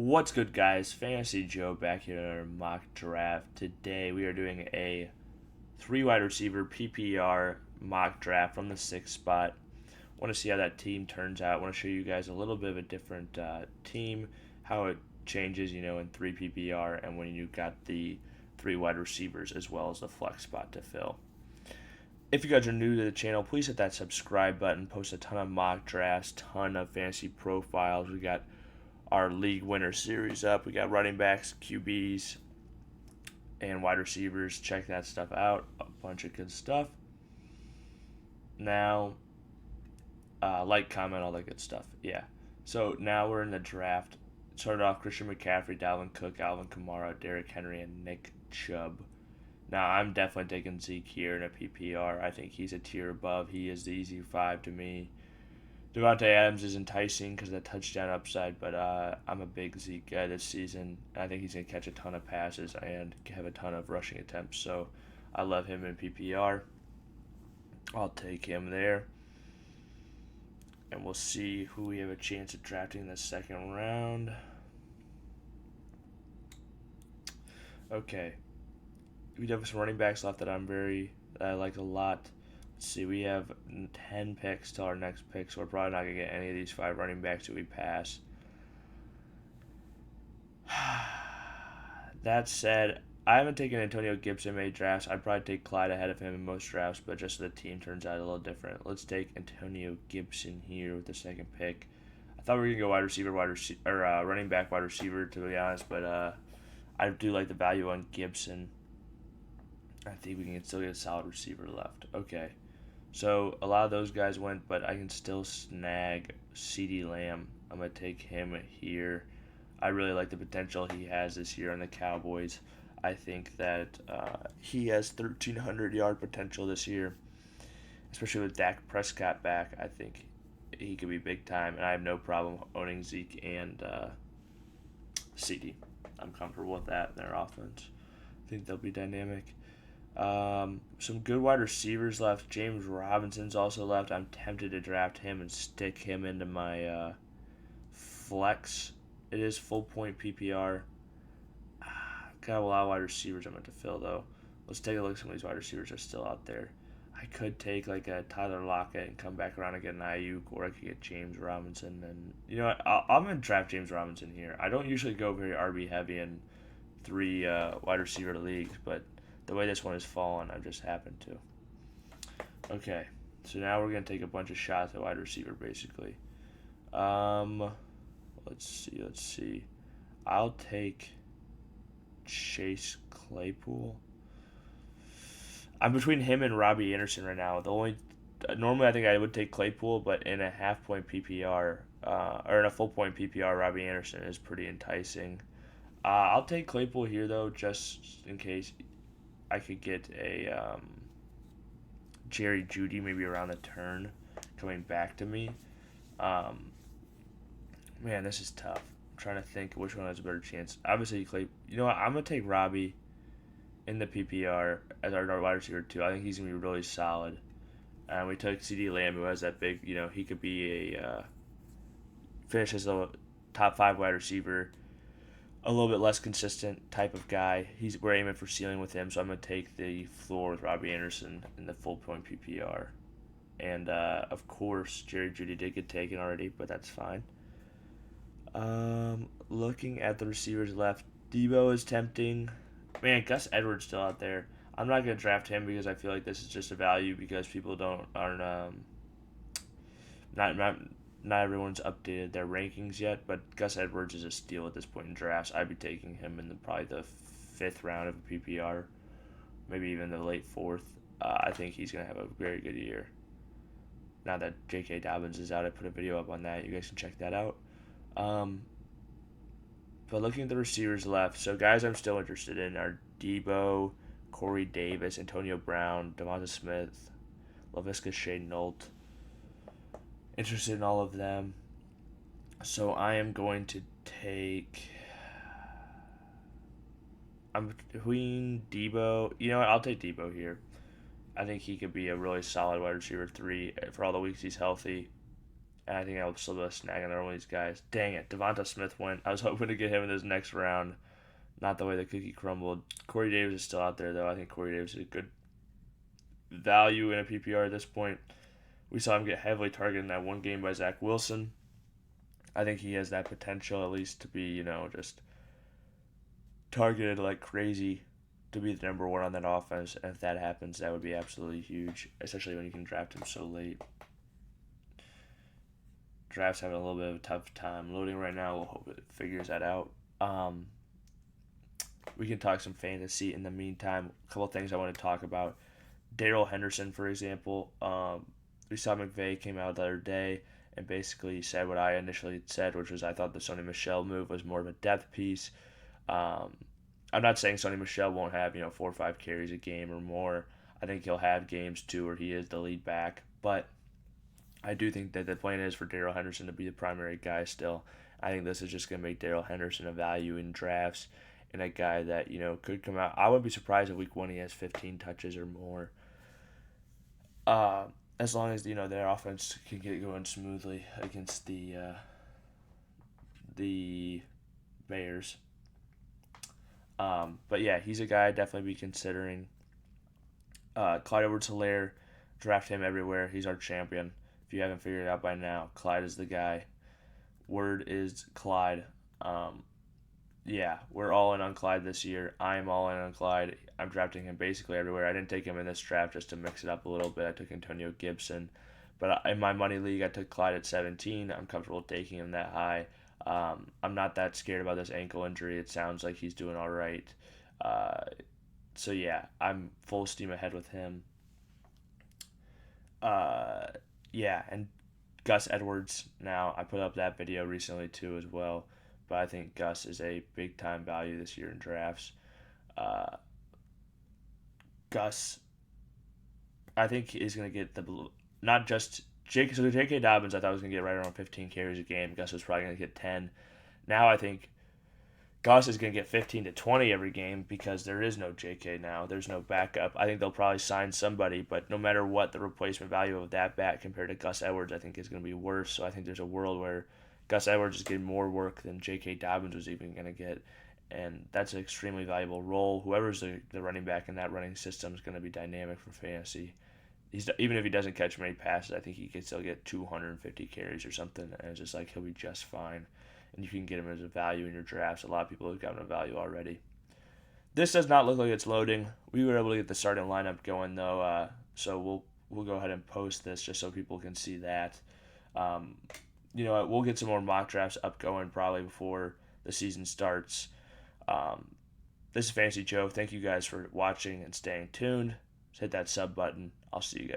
What's good, guys? Fantasy Joe back here in our mock draft. Today we are doing a three wide receiver PPR mock draft from the sixth spot. Want to see how that team turns out. Want to show you guys a little bit of a different team, how it changes, in three PPR, and when you got the three wide receivers as well as the flex spot to fill. If you guys are new to the channel, please hit that subscribe button. Post a ton of mock drafts, ton of fantasy profiles. We got our league winner series up. We got running backs, QBs, and wide receivers. Check that stuff out. A bunch of good stuff. Now, like, comment, all that good stuff. Yeah. So now we're in the draft. Started off Christian McCaffrey, Dalvin Cook, Alvin Kamara, Derrick Henry, and Nick Chubb. Now, I'm definitely taking Zeke here in a PPR. I think he's a tier above. He is the easy 5 to me. Devontae Adams is enticing because of the touchdown upside, but I'm a big Zeke guy this season. I think he's going to catch a ton of passes and have a ton of rushing attempts, so I love him in PPR. I'll take him there. And we'll see who we have a chance of drafting in the second round. Okay. We have some running backs left that I like a lot. Let's see, we have 10 picks till our next pick, so we're probably not going to get any of these 5 running backs that we pass. That said, I haven't taken Antonio Gibson in many drafts. I'd probably take Clyde ahead of him in most drafts, but just so the team turns out a little different. Let's take Antonio Gibson here with the second pick. I thought we were going to go running back, wide receiver, to be honest, but I do like the value on Gibson. I think we can still get a solid receiver left. Okay. So a lot of those guys went, but I can still snag CeeDee Lamb. I'm going to take him here. I really like the potential he has this year on the Cowboys. I think that he has 1,300-yard potential this year, especially with Dak Prescott back. I think he could be big time, and I have no problem owning Zeke and CeeDee. I'm comfortable with that in their offense. I think they'll be dynamic. Some good wide receivers left. James Robinson's also left. I'm tempted to draft him and stick him into my flex. It is full point PPR. Got a lot of wide receivers I'm going to fill, though. Let's take a look at some of these wide receivers that are still out there. I could take like a Tyler Lockett and come back around and get an Ayuk, or I could get James Robinson. And you know what? I'm going to draft James Robinson here. I don't usually go very RB heavy in 3 wide receiver leagues, but the way this one has fallen, I've just happened to. Okay, so now we're going to take a bunch of shots at wide receiver, basically. Let's see. I'll take Chase Claypool. I'm between him and Robbie Anderson right now. Normally I think I would take Claypool, but in a half-point PPR, or in a full-point PPR, Robbie Anderson is pretty enticing. I'll take Claypool here, though, just in case I could get a Jerry Jeudy maybe around the turn coming back to me. Man, this is tough. I'm trying to think which one has a better chance. Obviously, you know what? I'm going to take Robbie in the PPR as our wide receiver, too. I think he's going to be really solid. We took CeeDee Lamb, who has that big, he could be finish as a top 5 wide receiver. A little bit less consistent type of guy. We're aiming for ceiling with him, so I'm going to take the floor with Robbie Anderson in the full point PPR. And, of course, Jerry Jeudy did get taken already, but that's fine. Looking at the receivers left, Debo is tempting. Man, Gus Edwards still out there. I'm not going to draft him because I feel like this is just a value because people not everyone's updated their rankings yet, but Gus Edwards is a steal at this point in drafts. I'd be taking him in probably the 5th round of a PPR, maybe even the late 4th. I think he's going to have a very good year. Now that J.K. Dobbins is out, I put a video up on that. You guys can check that out. But looking at the receivers left, so guys I'm still interested in are Debo, Corey Davis, Antonio Brown, Devonta Smith, Laviska Shenault. Interested in all of them. So I am going to take... I'm between Debo. You know what? I'll take Debo here. I think he could be a really solid wide receiver 3 for all the weeks he's healthy. and I think I'll still be able to snag another one of these guys. Dang it, Devonta Smith went. I was hoping to get him in this next round. Not the way the cookie crumbled. Corey Davis is still out there, though. I think Corey Davis is a good value in a PPR at this point. We saw him get heavily targeted in that one game by Zach Wilson. I think he has that potential at least to be, just targeted like crazy to be the number one on that offense. And if that happens, that would be absolutely huge, especially when you can draft him so late. Draft's having a little bit of a tough time loading right now. We'll hope it figures that out. We can talk some fantasy in the meantime. A couple things I want to talk about. Darrell Henderson, for example. We saw McVay came out the other day and basically said what I initially said, which was I thought the Sony Michel move was more of a depth piece. I'm not saying Sony Michel won't have 4 or 5 carries a game or more. I think he'll have games too where he is the lead back, but I do think that the plan is for Darrell Henderson to be the primary guy still. I think this is just going to make Darrell Henderson a value in drafts and a guy that could come out. I wouldn't be surprised if week 1 he has 15 touches or more. As long as their offense can get going smoothly against the Bears. But yeah, he's a guy I'd definitely be considering. Clyde Edwards-Helaire, draft him everywhere. He's our champion. If you haven't figured it out by now, Clyde is the guy. Word is Clyde. Yeah, we're all in on Clyde this year. I'm all in on Clyde. I'm drafting him basically everywhere. I didn't take him in this draft just to mix it up a little bit. I took Antonio Gibson. But in my money league, I took Clyde at 17. I'm comfortable taking him that high. I'm not that scared about this ankle injury. It sounds like he's doing all right. So yeah, I'm full steam ahead with him. Yeah, and Gus Edwards now. I put up that video recently too as well. But I think Gus is a big-time value this year in drafts. Gus, I think, is going to get not just J.K. Dobbins, I thought was going to get right around 15 carries a game. Gus was probably going to get 10. Now I think Gus is going to get 15 to 20 every game because there is no J.K. now. There's no backup. I think they'll probably sign somebody, but no matter what, the replacement value of that back compared to Gus Edwards, I think, is going to be worse. So I think there's a world where Gus Edwards is getting more work than J.K. Dobbins was even going to get, and that's an extremely valuable role. Whoever's the running back in that running system is going to be dynamic for fantasy. Even if he doesn't catch many passes, I think he could still get 250 carries or something, and it's just like he'll be just fine. And you can get him as a value in your drafts. A lot of people have gotten a value already. This does not look like it's loading. We were able to get the starting lineup going though, so we'll go ahead and post this just so people can see that. We'll get some more mock drafts up going probably before the season starts. This is Fantasy Joe. Thank you guys for watching and staying tuned. Just hit that sub button. I'll see you guys.